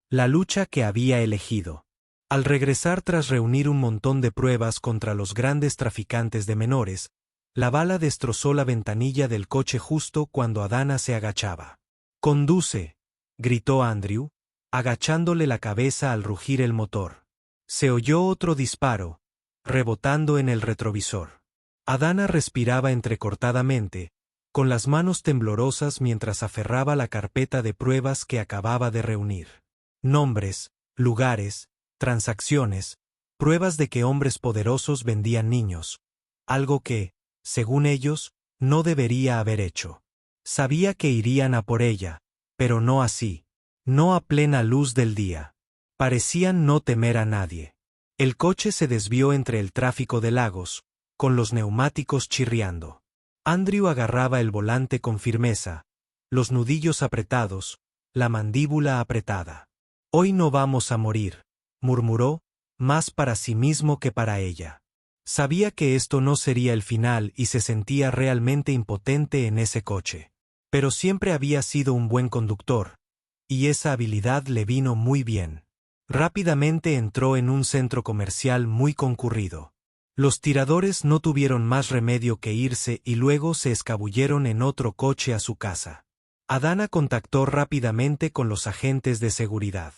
La lucha que había elegido. Al regresar tras reunir un montón de pruebas contra los grandes traficantes de menores, la bala destrozó la ventanilla del coche justo cuando Adana se agachaba. «¡Conduce!», gritó Andrew, agachándole la cabeza al rugir el motor. Se oyó otro disparo, rebotando en el retrovisor. Adana respiraba entrecortadamente, con las manos temblorosas mientras aferraba la carpeta de pruebas que acababa de reunir. Nombres, lugares, transacciones, pruebas de que hombres poderosos vendían niños, algo que, según ellos, no debería haber hecho. Sabía que irían a por ella, pero no así, no a plena luz del día. Parecían no temer a nadie. El coche se desvió entre el tráfico de Lagos, con los neumáticos chirriando. Andrew agarraba el volante con firmeza, los nudillos apretados, la mandíbula apretada. «Hoy no vamos a morir», murmuró, más para sí mismo que para ella. Sabía que esto no sería el final y se sentía realmente impotente en ese coche. Pero siempre había sido un buen conductor, y esa habilidad le vino muy bien. Rápidamente entró en un centro comercial muy concurrido. Los tiradores no tuvieron más remedio que irse y luego se escabulleron en otro coche a su casa. Adana contactó rápidamente con los agentes de seguridad.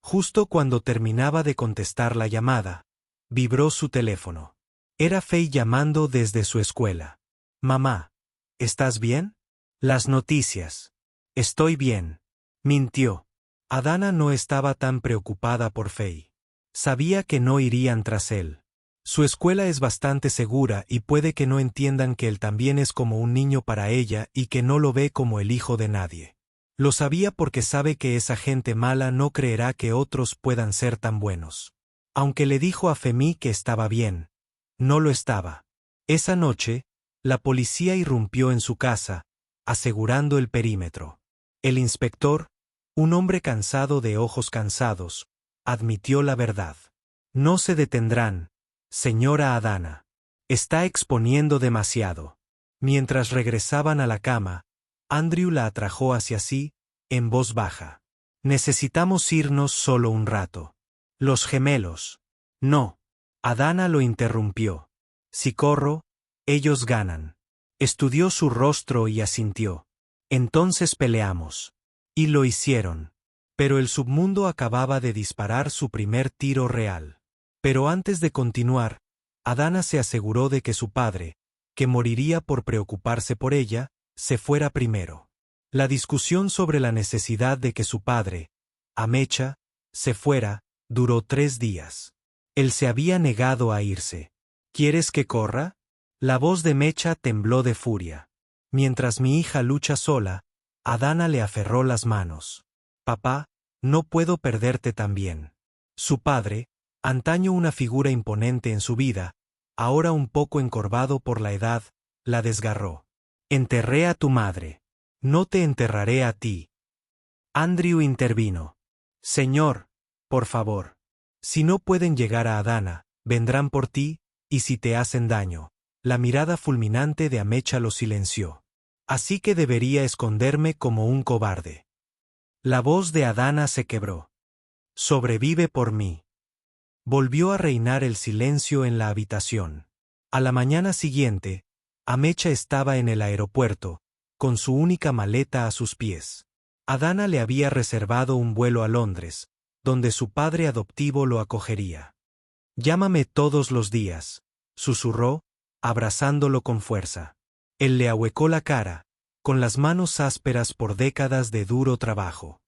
Justo cuando terminaba de contestar la llamada, vibró su teléfono. Era Faye llamando desde su escuela. «Mamá, ¿estás bien?». «Las noticias». «Estoy bien». Mintió. Adana no estaba tan preocupada por Faye. Sabía que no irían tras él. Su escuela es bastante segura y puede que no entiendan que él también es como un niño para ella y que no lo ve como el hijo de nadie. Lo sabía porque sabe que esa gente mala no creerá que otros puedan ser tan buenos. Aunque le dijo a Femi que estaba bien, no lo estaba. Esa noche, la policía irrumpió en su casa, asegurando el perímetro. El inspector, un hombre cansado de ojos cansados, admitió la verdad. «No se detendrán, señora Adana. Está exponiendo demasiado». Mientras regresaban a la cama, Andrew la atrajo hacia sí, en voz baja. «Necesitamos irnos solo un rato». «Los gemelos». «No». Adana lo interrumpió. «Si corro, ellos ganan». Estudió su rostro y asintió. «Entonces peleamos». Y lo hicieron. Pero el submundo acababa de disparar su primer tiro real. Pero antes de continuar, Adana se aseguró de que su padre, que moriría por preocuparse por ella, se fuera primero. La discusión sobre la necesidad de que su padre, Amecha, se fuera, duró 3 días. Él se había negado a irse. «¿Quieres que corra?». La voz de Mecha tembló de furia. «Mientras mi hija lucha sola», Adana le aferró las manos. «Papá, no puedo perderte también». Su padre, antaño una figura imponente en su vida, ahora un poco encorvado por la edad, la desgarró. «Enterré a tu madre. No te enterraré a ti». Andrew intervino. «Señor, por favor. Si no pueden llegar a Adana, vendrán por ti, y si te hacen daño». La mirada fulminante de Amecha lo silenció. «Así que debería esconderme como un cobarde». La voz de Adana se quebró. «Sobrevive por mí». Volvió a reinar el silencio en la habitación. A la mañana siguiente, Amecha estaba en el aeropuerto, con su única maleta a sus pies. Adana le había reservado un vuelo a Londres, donde su padre adoptivo lo acogería. «Llámame todos los días», susurró, abrazándolo con fuerza. Él le ahuecó la cara, con las manos ásperas por décadas de duro trabajo.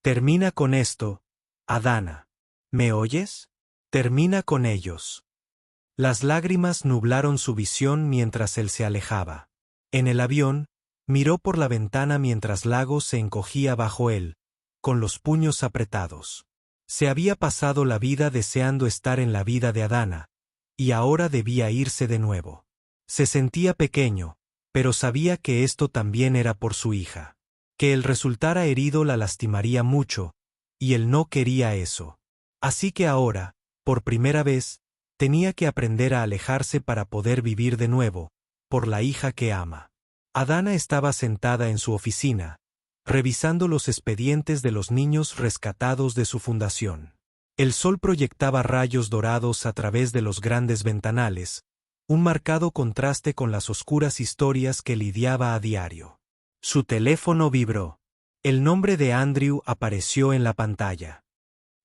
«Termina con esto, Adana. ¿Me oyes? Termina con ellos». Las lágrimas nublaron su visión mientras él se alejaba. En el avión, miró por la ventana mientras Lagos se encogía bajo él, con los puños apretados. Se había pasado la vida deseando estar en la vida de Adana, y ahora debía irse de nuevo. Se sentía pequeño, pero sabía que esto también era por su hija. Que él resultara herido la lastimaría mucho, y él no quería eso. Así que ahora, por primera vez, tenía que aprender a alejarse para poder vivir de nuevo, por la hija que ama. Adana estaba sentada en su oficina, revisando los expedientes de los niños rescatados de su fundación. El sol proyectaba rayos dorados a través de los grandes ventanales, un marcado contraste con las oscuras historias que lidiaba a diario. Su teléfono vibró. El nombre de Andrew apareció en la pantalla.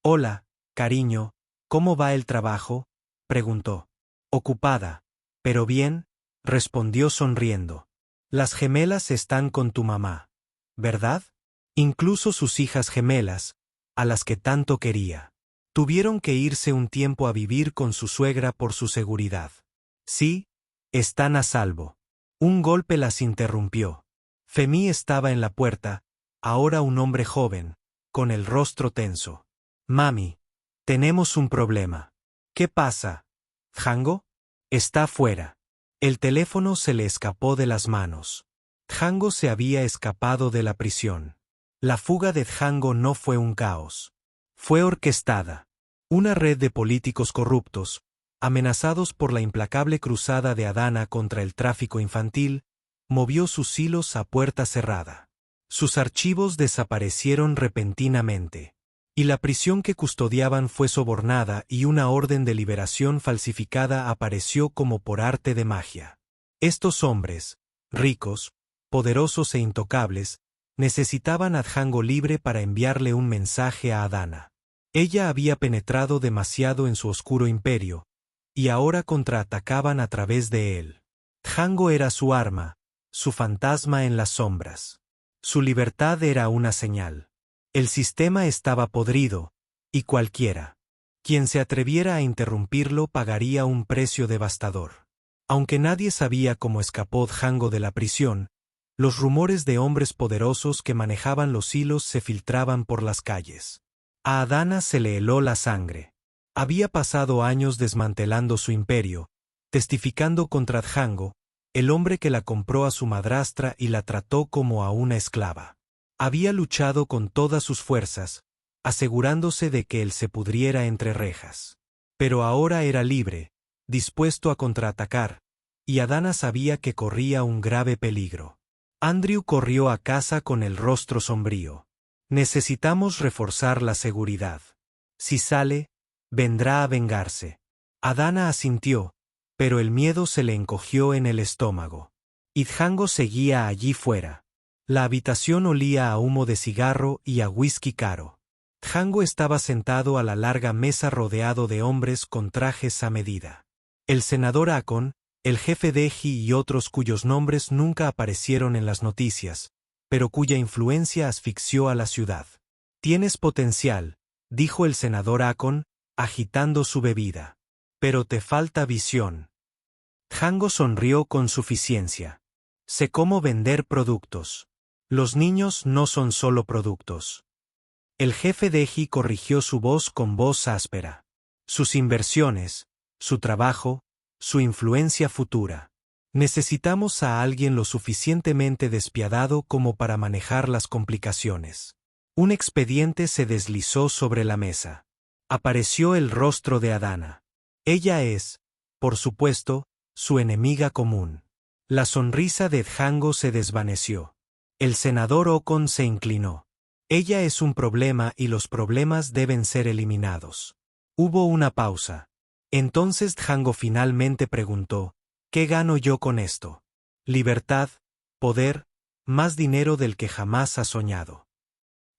«Hola, cariño, ¿cómo va el trabajo?», preguntó. «Ocupada, pero bien», respondió sonriendo. «Las gemelas están con tu mamá, ¿verdad? Incluso sus hijas gemelas, a las que tanto quería. Tuvieron que irse un tiempo a vivir con su suegra por su seguridad». «Sí, están a salvo». Un golpe las interrumpió. Femi estaba en la puerta, ahora un hombre joven, con el rostro tenso. «Mami, tenemos un problema». «¿Qué pasa? ¿Django?» «Está fuera». El teléfono se le escapó de las manos. Django se había escapado de la prisión. La fuga de Django no fue un caos. Fue orquestada. Una red de políticos corruptos, amenazados por la implacable cruzada de Adana contra el tráfico infantil, movió sus hilos a puerta cerrada. Sus archivos desaparecieron repentinamente. Y la prisión que custodiaban fue sobornada y una orden de liberación falsificada apareció como por arte de magia. Estos hombres, ricos, poderosos e intocables, necesitaban a Django libre para enviarle un mensaje a Adana. Ella había penetrado demasiado en su oscuro imperio, y ahora contraatacaban a través de él. Django era su arma, su fantasma en las sombras. Su libertad era una señal. El sistema estaba podrido, y cualquiera, quien se atreviera a interrumpirlo pagaría un precio devastador. Aunque nadie sabía cómo escapó Django de la prisión, los rumores de hombres poderosos que manejaban los hilos se filtraban por las calles. A Adana se le heló la sangre. Había pasado años desmantelando su imperio, testificando contra Django, el hombre que la compró a su madrastra y la trató como a una esclava. Había luchado con todas sus fuerzas, asegurándose de que él se pudriera entre rejas. Pero ahora era libre, dispuesto a contraatacar, y Adana sabía que corría un grave peligro. Andrew corrió a casa con el rostro sombrío. «Necesitamos reforzar la seguridad. Si sale, vendrá a vengarse». Adana asintió, pero el miedo se le encogió en el estómago. Y Django seguía allí fuera. La habitación olía a humo de cigarro y a whisky caro. Django estaba sentado a la larga mesa rodeado de hombres con trajes a medida. El senador Akon, el jefe Deji y otros cuyos nombres nunca aparecieron en las noticias, pero cuya influencia asfixió a la ciudad. «Tienes potencial», dijo el senador Akon, agitando su bebida. «Pero te falta visión». Django sonrió con suficiencia. «Sé cómo vender productos. Los niños no son solo productos». El jefe Deji corrigió su voz con voz áspera. «Sus inversiones, su trabajo, su influencia futura. Necesitamos a alguien lo suficientemente despiadado como para manejar las complicaciones». Un expediente se deslizó sobre la mesa. Apareció el rostro de Adana. Ella es, por supuesto, su enemiga común. La sonrisa de Django se desvaneció. El senador Okon se inclinó. Ella es un problema y los problemas deben ser eliminados. Hubo una pausa. Entonces Django finalmente preguntó, «¿Qué gano yo con esto?» «Libertad, poder, más dinero del que jamás has soñado».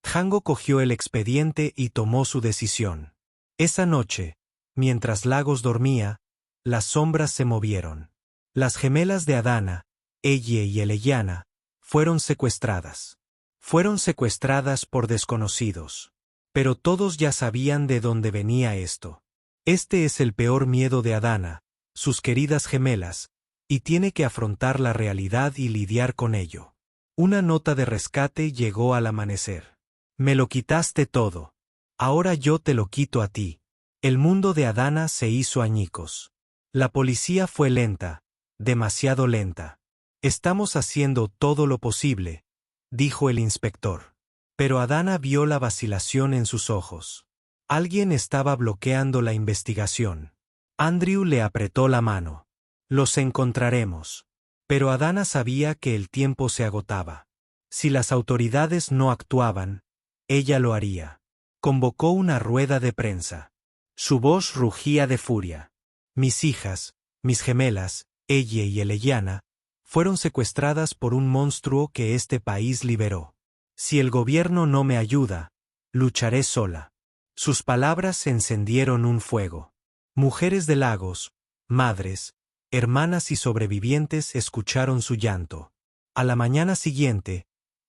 Django cogió el expediente y tomó su decisión. Esa noche, mientras Lagos dormía, las sombras se movieron. Las gemelas de Adana, Eye y Eleyana, fueron secuestradas. Fueron secuestradas por desconocidos. Pero todos ya sabían de dónde venía esto. Este es el peor miedo de Adana, sus queridas gemelas, y tiene que afrontar la realidad y lidiar con ello. Una nota de rescate llegó al amanecer. «Me lo quitaste todo. Ahora yo te lo quito a ti». El mundo de Adana se hizo añicos. La policía fue lenta, demasiado lenta. «Estamos haciendo todo lo posible», dijo el inspector. Pero Adana vio la vacilación en sus ojos. Alguien estaba bloqueando la investigación. Andrew le apretó la mano. «Los encontraremos». Pero Adana sabía que el tiempo se agotaba. Si las autoridades no actuaban, ella lo haría. Convocó una rueda de prensa. Su voz rugía de furia. Mis hijas, mis gemelas, Ella y Eleyana, fueron secuestradas por un monstruo que este país liberó. Si el gobierno no me ayuda, lucharé sola. Sus palabras encendieron un fuego. Mujeres de Lagos, madres, hermanas y sobrevivientes escucharon su llanto. A la mañana siguiente,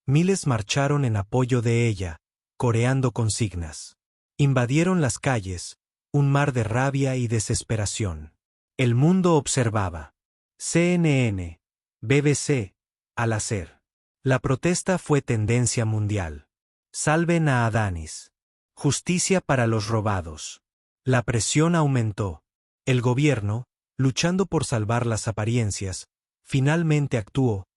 miles marcharon en apoyo de ella, coreando consignas. Invadieron las calles, un mar de rabia y desesperación. El mundo observaba. CNN, BBC, Al Hacer. La protesta fue tendencia mundial. Salven a Adanis. Justicia para los robados. La presión aumentó. El gobierno, luchando por salvar las apariencias, finalmente actuó,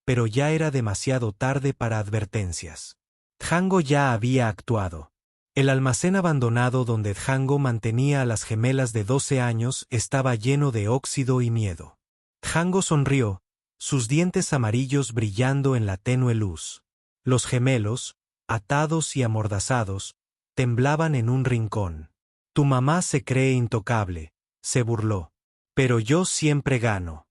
pero ya era demasiado tarde para advertencias. Django ya había actuado. El almacén abandonado donde Django mantenía a las gemelas de 12 años estaba lleno de óxido y miedo. Django sonrió, sus dientes amarillos brillando en la tenue luz. Los gemelos, atados y amordazados, temblaban en un rincón. Tu mamá se cree intocable, se burló. Pero yo siempre gano.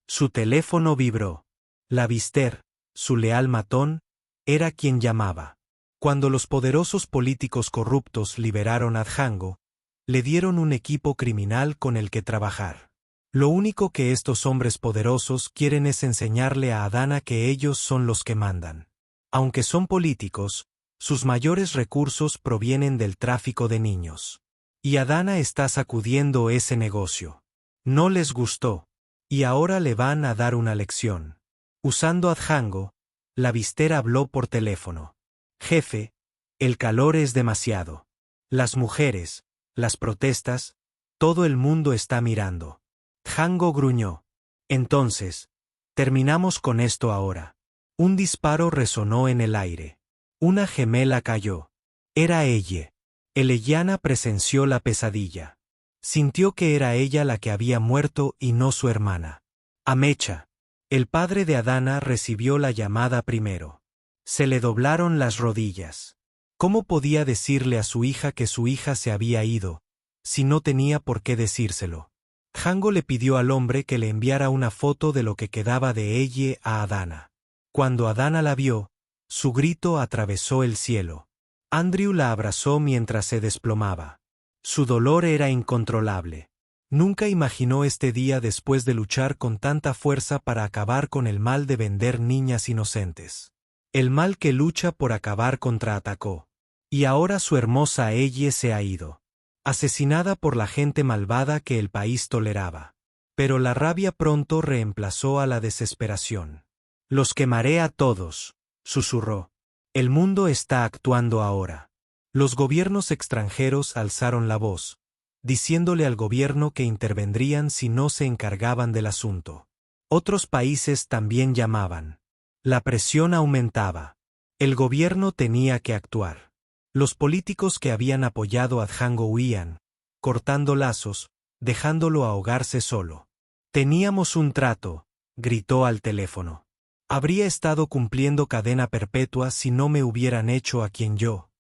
Su teléfono vibró. La Vister, su leal matón, era quien llamaba. Cuando los poderosos políticos corruptos liberaron a Django, le dieron un equipo criminal con el que trabajar. Lo único que estos hombres poderosos quieren es enseñarle a Adana que ellos son los que mandan. Aunque son políticos, sus mayores recursos provienen del tráfico de niños. Y Adana está sacudiendo ese negocio. No les gustó, y ahora le van a dar una lección. Usando a Django, la Vister habló por teléfono. Jefe, el calor es demasiado. Las mujeres, las protestas, todo el mundo está mirando. Django gruñó. Entonces, terminamos con esto ahora. Un disparo resonó en el aire. Una gemela cayó. Era ella. Eleyana presenció la pesadilla. Sintió que era ella la que había muerto y no su hermana. Amecha. El padre de Adana recibió la llamada primero. Se le doblaron las rodillas. ¿Cómo podía decirle a su hija que su hija se había ido, si no tenía por qué decírselo? Django le pidió al hombre que le enviara una foto de lo que quedaba de ella a Adana. Cuando Adana la vio, su grito atravesó el cielo. Andrew la abrazó mientras se desplomaba. Su dolor era incontrolable. Nunca imaginó este día después de luchar con tanta fuerza para acabar con el mal de vender niñas inocentes. El mal que lucha por acabar contraatacó. Y ahora su hermosa ella se ha ido. Asesinada por la gente malvada que el país toleraba. Pero la rabia pronto reemplazó a la desesperación. Los quemaré a todos, susurró. El mundo está actuando ahora. Los gobiernos extranjeros alzaron la voz, diciéndole al gobierno que intervendrían si no se encargaban del asunto. Otros países también llamaban. La presión aumentaba. El gobierno tenía que actuar. Los políticos que habían apoyado a Django huían, cortando lazos, dejándolo ahogarse solo. Teníamos un trato, gritó al teléfono. Habría estado cumpliendo cadena perpetua si no me hubieran hecho a quien yo.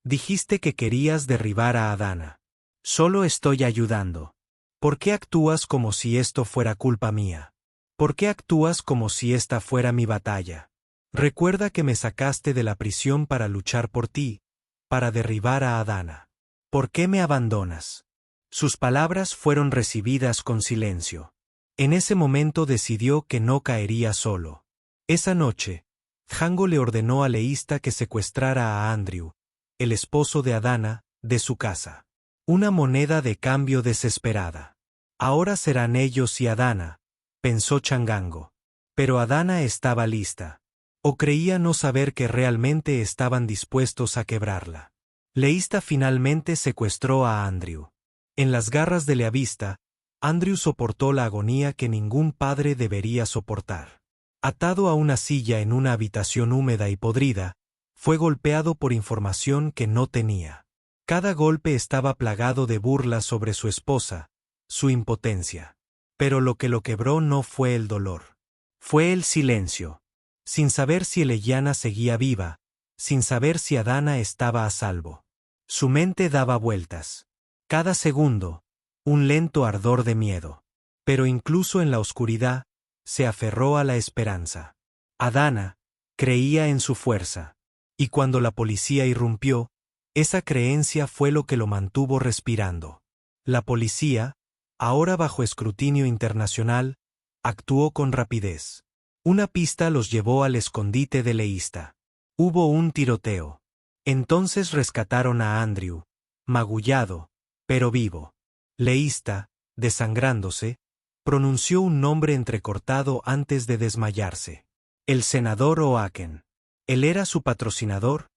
Dijiste que querías derribar a Adana. Solo estoy ayudando. ¿Por qué actúas como si esto fuera culpa mía? ¿Por qué actúas como si esta fuera mi batalla? Recuerda que me sacaste de la prisión para luchar por ti, para derribar a Adana. ¿Por qué me abandonas? Sus palabras fueron recibidas con silencio. En ese momento decidió que no caería solo. Esa noche, Django le ordenó a Leísta que secuestrara a Andrew, el esposo de Adana, de su casa. Una moneda de cambio desesperada. Ahora serán ellos y Adana, pensó Changango. Pero Adana estaba lista. O creía no saber que realmente estaban dispuestos a quebrarla. Leísta finalmente secuestró a Andrew. En las garras de Leavista, Andrew soportó la agonía que ningún padre debería soportar. Atado a una silla en una habitación húmeda y podrida, fue golpeado por información que no tenía. Cada golpe estaba plagado de burlas sobre su esposa, su impotencia. Pero lo que lo quebró no fue el dolor. Fue el silencio. sin saber si Eliana seguía viva, sin saber si Adana estaba a salvo. Su mente daba vueltas. Cada segundo, un lento ardor de miedo. Pero incluso en la oscuridad, se aferró a la esperanza. Adana creía en su fuerza. Y cuando la policía irrumpió, esa creencia fue lo que lo mantuvo respirando. La policía, ahora bajo escrutinio internacional, actuó con rapidez. Una pista los llevó al escondite de Leísta. Hubo un tiroteo. Entonces rescataron a Andrew, magullado, pero vivo. Leísta, desangrándose, pronunció un nombre entrecortado antes de desmayarse. El senador Oaken. Él era su patrocinador,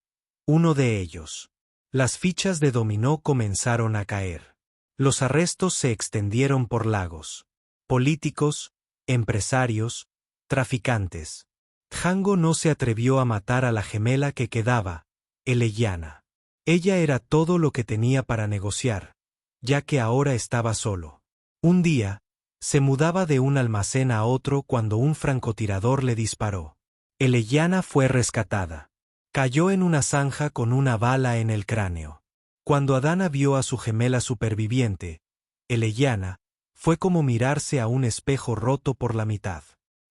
uno de ellos. Las fichas de dominó comenzaron a caer. Los arrestos se extendieron por Lagos. Políticos, empresarios, traficantes. Django no se atrevió a matar a la gemela que quedaba, Eliana. Ella era todo lo que tenía para negociar, ya que ahora estaba solo. Un día, se mudaba de un almacén a otro cuando un francotirador le disparó. Eliana fue rescatada. Cayó en una zanja con una bala en el cráneo. Cuando Adana vio a su gemela superviviente, Eliana, fue como mirarse a un espejo roto por la mitad.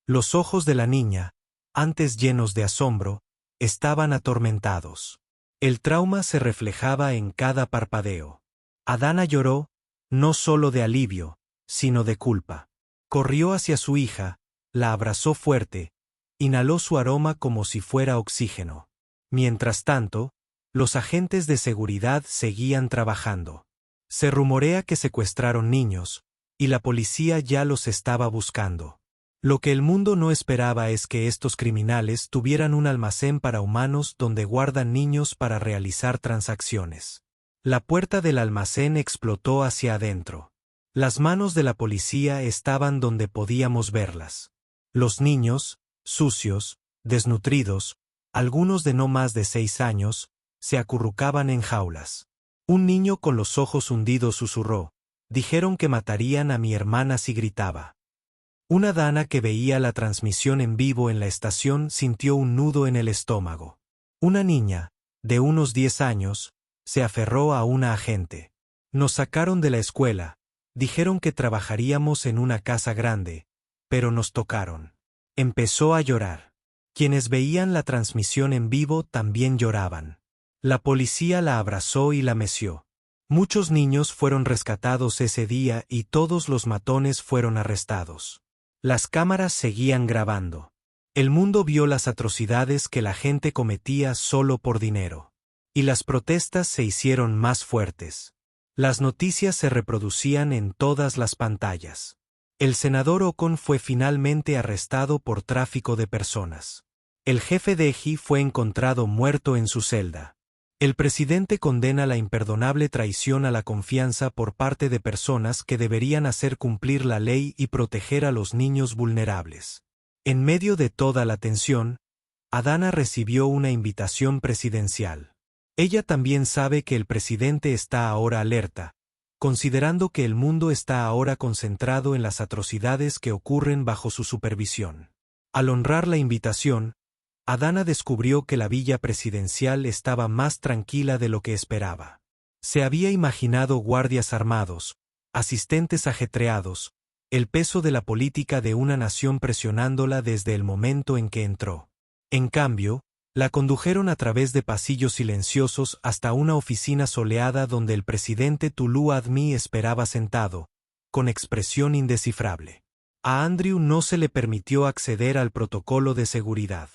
Los ojos de la niña, antes llenos de asombro, estaban atormentados. El trauma se reflejaba en cada parpadeo. Adana lloró, no solo de alivio, sino de culpa. Corrió hacia su hija, la abrazó fuerte, inhaló su aroma como si fuera oxígeno. Mientras tanto, los agentes de seguridad seguían trabajando. Se rumorea que secuestraron niños, y la policía ya los estaba buscando. Lo que el mundo no esperaba es que estos criminales tuvieran un almacén para humanos donde guardan niños para realizar transacciones. La puerta del almacén explotó hacia adentro. Las manos de la policía estaban donde podíamos verlas. Los niños, sucios, desnutridos, algunos de no más de 6 años, se acurrucaban en jaulas. Un niño con los ojos hundidos susurró: «Dijeron que matarían a mi hermana si gritaba». Una dana que veía la transmisión en vivo en la estación sintió un nudo en el estómago. Una niña, de unos 10 años, se aferró a una agente. «Nos sacaron de la escuela, dijeron que trabajaríamos en una casa grande, pero nos tocaron». Empezó a llorar. Quienes veían la transmisión en vivo también lloraban. La policía la abrazó y la meció. Muchos niños fueron rescatados ese día y todos los matones fueron arrestados. Las cámaras seguían grabando. El mundo vio las atrocidades que la gente cometía solo por dinero. Y las protestas se hicieron más fuertes. Las noticias se reproducían en todas las pantallas. El senador Ocon fue finalmente arrestado por tráfico de personas. El jefe Deji fue encontrado muerto en su celda. El presidente condena la imperdonable traición a la confianza por parte de personas que deberían hacer cumplir la ley y proteger a los niños vulnerables. En medio de toda la tensión, Adana recibió una invitación presidencial. Ella también sabe que el presidente está ahora alerta, considerando que el mundo está ahora concentrado en las atrocidades que ocurren bajo su supervisión. Al honrar la invitación, Adana descubrió que la villa presidencial estaba más tranquila de lo que esperaba. Se había imaginado guardias armados, asistentes ajetreados, el peso de la política de una nación presionándola desde el momento en que entró. En cambio, la condujeron a través de pasillos silenciosos hasta una oficina soleada donde el presidente Tulu Admi esperaba sentado, con expresión indescifrable. A Andrew no se le permitió acceder al protocolo de seguridad.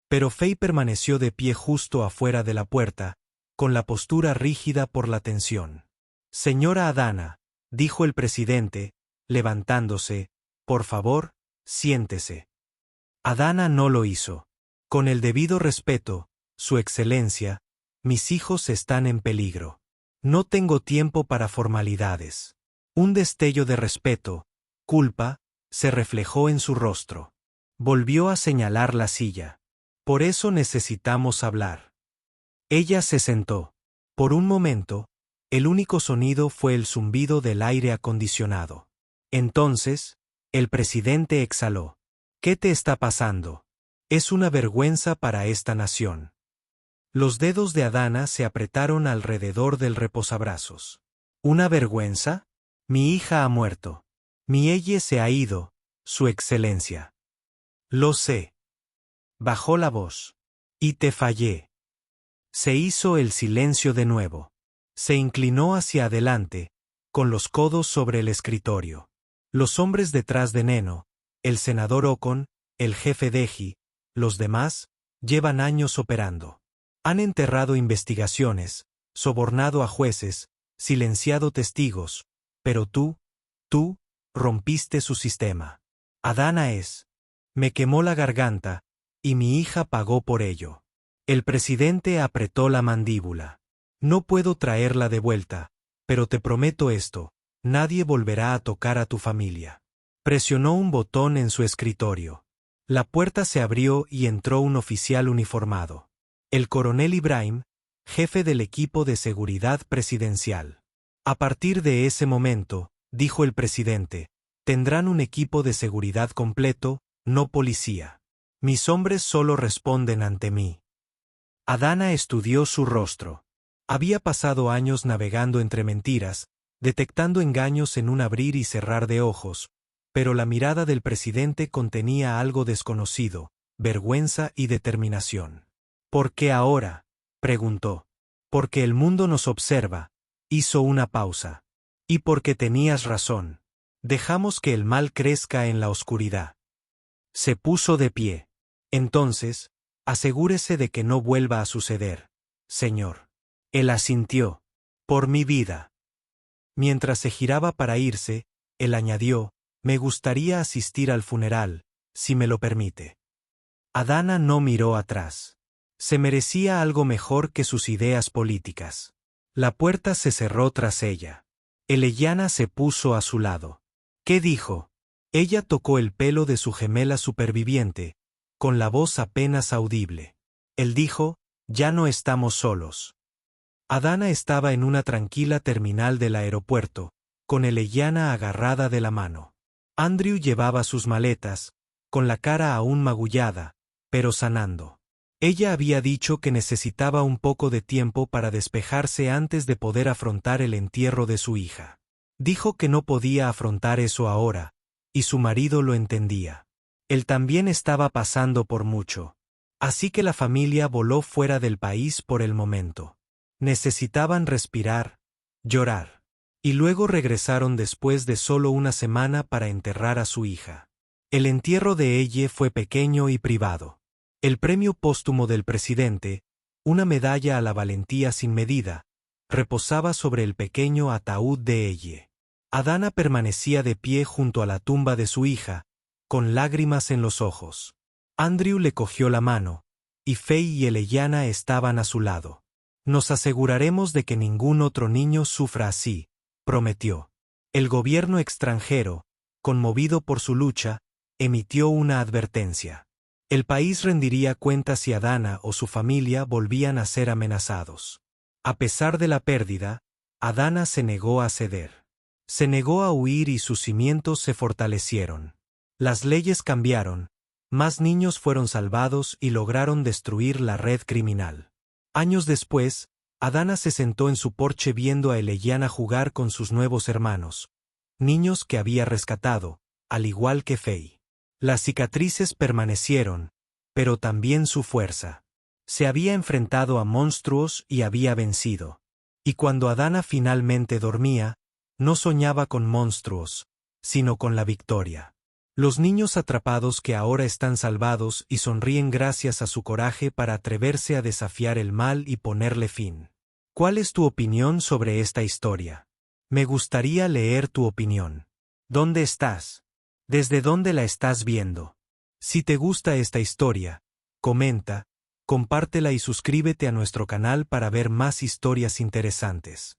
Pero Faye permaneció de pie justo afuera de la puerta, con la postura rígida por la tensión. «Señora Adana», dijo el presidente, levantándose, «por favor, siéntese». Adana no lo hizo. «Con el debido respeto, Su Excelencia, mis hijos están en peligro. No tengo tiempo para formalidades». Un destello de respeto, culpa, se reflejó en su rostro. Volvió a señalar la silla. «Por eso necesitamos hablar». Ella se sentó. Por un momento, el único sonido fue el zumbido del aire acondicionado. Entonces, el presidente exhaló. «¿Qué te está pasando?». Es una vergüenza para esta nación. Los dedos de Adana se apretaron alrededor del reposabrazos. ¿Una vergüenza? Mi hija ha muerto. Mi Elle se ha ido, Su Excelencia. Lo sé. Bajó la voz. Y te fallé. Se hizo el silencio de nuevo. Se inclinó hacia adelante, con los codos sobre el escritorio. Los hombres detrás de Neno, el senador Ocon, el jefe Deji, los demás, llevan años operando. Han enterrado investigaciones, sobornado a jueces, silenciado testigos, pero tú, rompiste su sistema. Adana es. Me quemó la garganta, y mi hija pagó por ello. El presidente apretó la mandíbula. No puedo traerla de vuelta, pero te prometo esto, nadie volverá a tocar a tu familia. Presionó un botón en su escritorio. La puerta se abrió y entró un oficial uniformado. El coronel Ibrahim, jefe del equipo de seguridad presidencial. A partir de ese momento, dijo el presidente, tendrán un equipo de seguridad completo, no policía. Mis hombres solo responden ante mí. Adana estudió su rostro. Había pasado años navegando entre mentiras, detectando engaños en un abrir y cerrar de ojos, pero la mirada del presidente contenía algo desconocido, vergüenza y determinación. ¿Por qué ahora?, preguntó. Porque el mundo nos observa, hizo una pausa. Y porque tenías razón. Dejamos que el mal crezca en la oscuridad. Se puso de pie. Entonces, asegúrese de que no vuelva a suceder, señor. Él asintió. Por mi vida. Mientras se giraba para irse, él añadió, me gustaría asistir al funeral, si me lo permite. Adana no miró atrás. Se merecía algo mejor que sus ideas políticas. La puerta se cerró tras ella. Eleyana se puso a su lado. ¿Qué dijo? Ella tocó el pelo de su gemela superviviente, con la voz apenas audible. Él dijo, ya no estamos solos. Adana estaba en una tranquila terminal del aeropuerto, con Eleyana agarrada de la mano. Andrew llevaba sus maletas, con la cara aún magullada, pero sanando. Ella había dicho que necesitaba un poco de tiempo para despejarse antes de poder afrontar el entierro de su hija. Dijo que no podía afrontar eso ahora, y su marido lo entendía. Él también estaba pasando por mucho. Así que la familia voló fuera del país por el momento. Necesitaban respirar, llorar. Y luego regresaron después de solo una semana para enterrar a su hija. El entierro de ella fue pequeño y privado. El premio póstumo del presidente, una medalla a la valentía sin medida, reposaba sobre el pequeño ataúd de ella. Adana permanecía de pie junto a la tumba de su hija, con lágrimas en los ojos. Andrew le cogió la mano, y Faye y Eleyana estaban a su lado. Nos aseguraremos de que ningún otro niño sufra así, prometió. El gobierno extranjero, conmovido por su lucha, emitió una advertencia. El país rendiría cuentas si Adana o su familia volvían a ser amenazados. A pesar de la pérdida, Adana se negó a ceder. Se negó a huir y sus cimientos se fortalecieron. Las leyes cambiaron, más niños fueron salvados y lograron destruir la red criminal. Años después, Adana se sentó en su porche viendo a Eleyana jugar con sus nuevos hermanos, niños que había rescatado, al igual que Faye. Las cicatrices permanecieron, pero también su fuerza. Se había enfrentado a monstruos y había vencido. Y cuando Adana finalmente dormía, no soñaba con monstruos, sino con la victoria. Los niños atrapados que ahora están salvados y sonríen gracias a su coraje para atreverse a desafiar el mal y ponerle fin. ¿Cuál es tu opinión sobre esta historia? Me gustaría leer tu opinión. ¿Dónde estás? ¿Desde dónde la estás viendo? Si te gusta esta historia, comenta, compártela y suscríbete a nuestro canal para ver más historias interesantes.